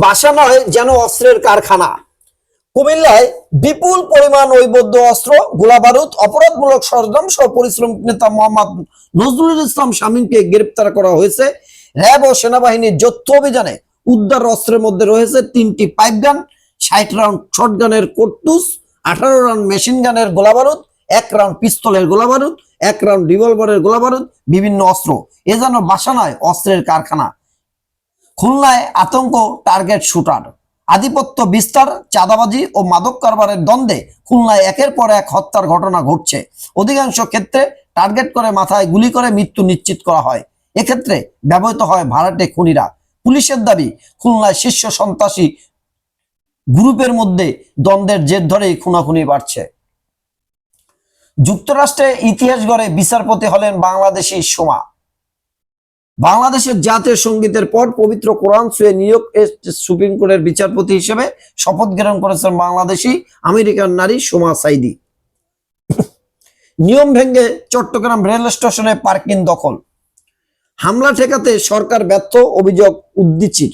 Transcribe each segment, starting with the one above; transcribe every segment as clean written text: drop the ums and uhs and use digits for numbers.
বাসা নয় যেন অস্ত্রের কারখানা। কুমিল্লায় বিপুল পরিমাণ ঐবদ্ধ অস্ত্র, গোলাবারুদ, অপরাধমূলক সরঞ্জাম সহ পরিশ্রম নেতা মোহাম্মদ নজরুল ইসলাম শামীমকে গ্রেপ্তার করা হয়েছে। র্যাব ও সেনাবাহিনীর যৌথ অভিযানে উদ্ধার অস্ত্রের মধ্যে রয়েছে 3টি পাইপ গান, 60 রাউন্ড শটগানের কার্তুজ, 18 রাউন্ড মেশিন গানের গোলাবারুদ, 1 রাউন্ড পিস্তলের গোলাবারুদ, 1 রাউন্ড রিভলভারের গোলাবারুদ, বিভিন্ন অস্ত্র। এ যেন বাসা নয় অস্ত্রের কারখানা। খুলনায় আতঙ্ক, টার্গেট শুটার। আধিপত্য বিস্তার, চাঁদাবাজি ও মাদক কারবারের দ্বন্দ্বে খুলনায় একের পর এক হত্যার ঘটনা ঘটছে। অধিকাংশ ক্ষেত্রে টার্গেট করে মাথায় গুলি করে মৃত্যু নিশ্চিত করা হয়। এক্ষেত্রে ব্যবহৃত হয় ভাড়াটে খুনিরা। পুলিশের দাবি, খুলনায় শীর্ষ সন্ত্রাসী গ্রুপের মধ্যে দ্বন্দ্বের জের ধরেই খুনাখুনি বাড়ছে। যুক্তরাষ্ট্রে ইতিহাস গড়ে বিচারপতি হলেন বাংলাদেশি সোমা। বাংলাদেশের জাতীয় সঙ্গীতের পর পবিত্র কোরআন ছুঁয়ে নিউ ইয়র্ক সুপ্রিম কোর্টের বিচারপতি হিসেবে শপথ গ্রহণ করেছেন বাংলাদেশি আমেরিকান নারী সোমা সাইদি। নিয়ম ভেঙে চট্টগ্রাম রেল স্টেশনে পার্কিং দখল, হামলা ঠেকাতে সরকার ব্যর্থ, অভিযোগ উদ্দিচির।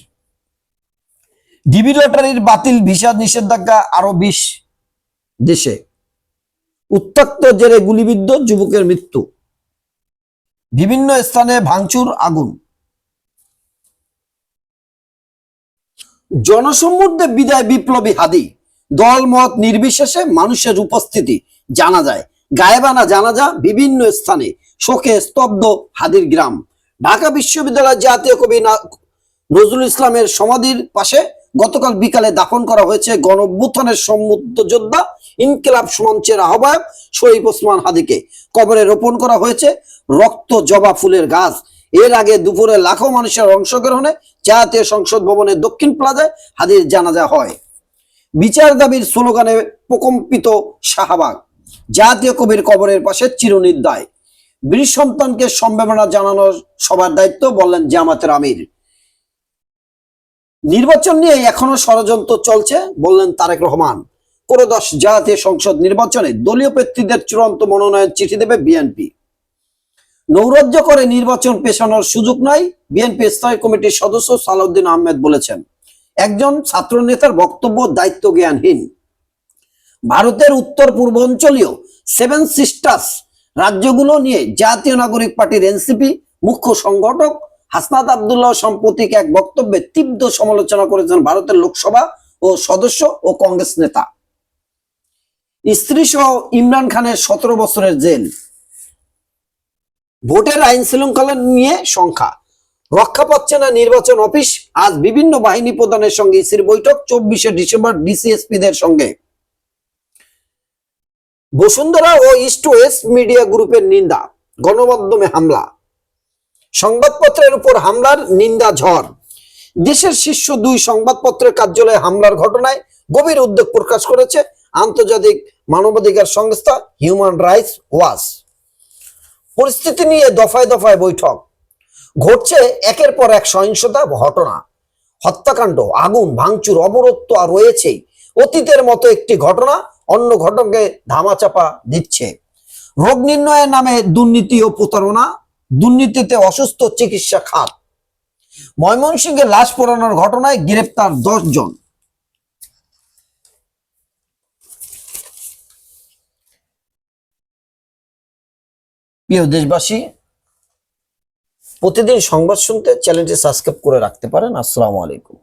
ডিবি লটারির বাতিল, ভিসা নিষেধাজ্ঞা আরো 20 দেশে। উত্তক্ত জেরে গুলিবিদ্ধ যুবকের মৃত্যু, বিভিন্ন স্থানে ভাঙচুর, আগুন। জনসমুদ্রে বিদায় বিপ্লবী হাদি, দল মত নির্বিশেষে মানুষের উপস্থিতি জানা যায়। গায়েবানা জানাজা বিভিন্ন স্থানে, শোকে স্তব্ধ হাদির গ্রাম। ঢাকা বিশ্ববিদ্যালয়ের জাতীয় কবি নজরুল ইসলামের সমাধির পাশে গতকাল বিকালে দাফন করা হয়েছে গণ অভ্যুত্থানের সম্মুক্ত যোদ্ধা ইনকিলাব মঞ্চের আহ্বায়ক শরীফ ওসমান হাদিকে। কবরে রোপণ করা হয়েছে রক্ত জবা ফুলের গাছ। এর আগে দুপুরে লাখো মানুষের অংশগ্রহণে জাতীয় সংসদ ভবনের দক্ষিণ প্লাজায় হাদির জানাজা হয়। বিচার দাবির স্লোগানে প্রকম্পিত শাহবাগ। জাতীয় কবির কবরের পাশে চিরনির্দয়। বীর সন্তানকে সম্ভাবনা জানানোর সবার দায়িত্ব, বললেন জামাতের আমির। নির্বাচন নিয়ে এখনো ষড়যন্ত্র চলছে, বললেন তারেক রহমান। ত্রয়োদশ জাতীয় সংসদ নির্বাচনে দলীয় প্রার্থীদের চূড়ান্ত মনোনয়ন চিঠি দেবে বিএনপি। নৈরাজ্য করে নির্বাচন পেছানোর সুযোগ নাই, বিএনপি স্থায়ী কমিটির সদস্য সালাউদ্দিন আহমেদ বলেছেন। একজন ছাত্র নেতার বক্তব্য দায়িত্ব জ্ঞানহীন। ভারতের উত্তর পূর্বাঞ্চলীয় 7 সিস্টার্স রাজ্যগুলো নিয়ে জাতীয় নাগরিক পার্টির এনসিপি মুখ্য সংগঠক হাসনাত আব্দুল্লাহ সাম্প্রতিক এক বক্তব্যে তীব্র সমালোচনা করেছেন ভারতের লোকসভা ও সদস্য ও কংগ্রেস নেতা। স্ত্রী সহ ইমরান খানের 17 বছরের জেল। ভোটের আইন শৃঙ্খলা নিয়ে সংখ্যা, রক্ষা পাচ্ছে না নির্বাচন অফিস। আজ বিভিন্ন বাহিনী প্রধানের সঙ্গে ইসির বৈঠক, 24শে ডিসেম্বর ডিসিএসপিদের সঙ্গে। বসুন্ধরা ও ইস্ট ওয়েস্ট মিডিয়া গ্রুপের নিন্দা, গণমাধ্যমে হামলা। সংবাদপত্রের উপর হামলার নিন্দা ঝড়। দেশের শীর্ষ 2 সংবাদপত্রের কার্যালয়ে হামলার ঘটনায় গভীর উদ্বেগ প্রকাশ করেছে আন্তর্জাতিক মানবাধিকার সংস্থা হিউম্যান রাইটস ওয়াচ। পরিস্থিতি নিয়ে দফায় দফায় বৈঠক। ঘটছে একের পর এক সহিংসতা ঘটনা, হত্যাকাণ্ড, আগুন, ভাঙচুর, অবরোধ তো আর রয়েছেই। অতীতের মতো একটি ঘটনা অন্য ঘটনাকে ধামাচাপা দিচ্ছে। রোগ নির্ণয়ের নামে দুর্নীতি ও প্রতারণা, দুর্নীতিতে অসুস্থ চিকিৎসা খাত। ময়মনসিংহে লাশ পোড়ানোর ঘটনায় গ্রেপ্তার 10 জন। প্রিয় দেশবাসী, প্রতিদিন সংবাদ শুনতে চ্যানেলটি সাবস্ক্রাইব করে রাখতে পারেন। আসসালামু আলাইকুম।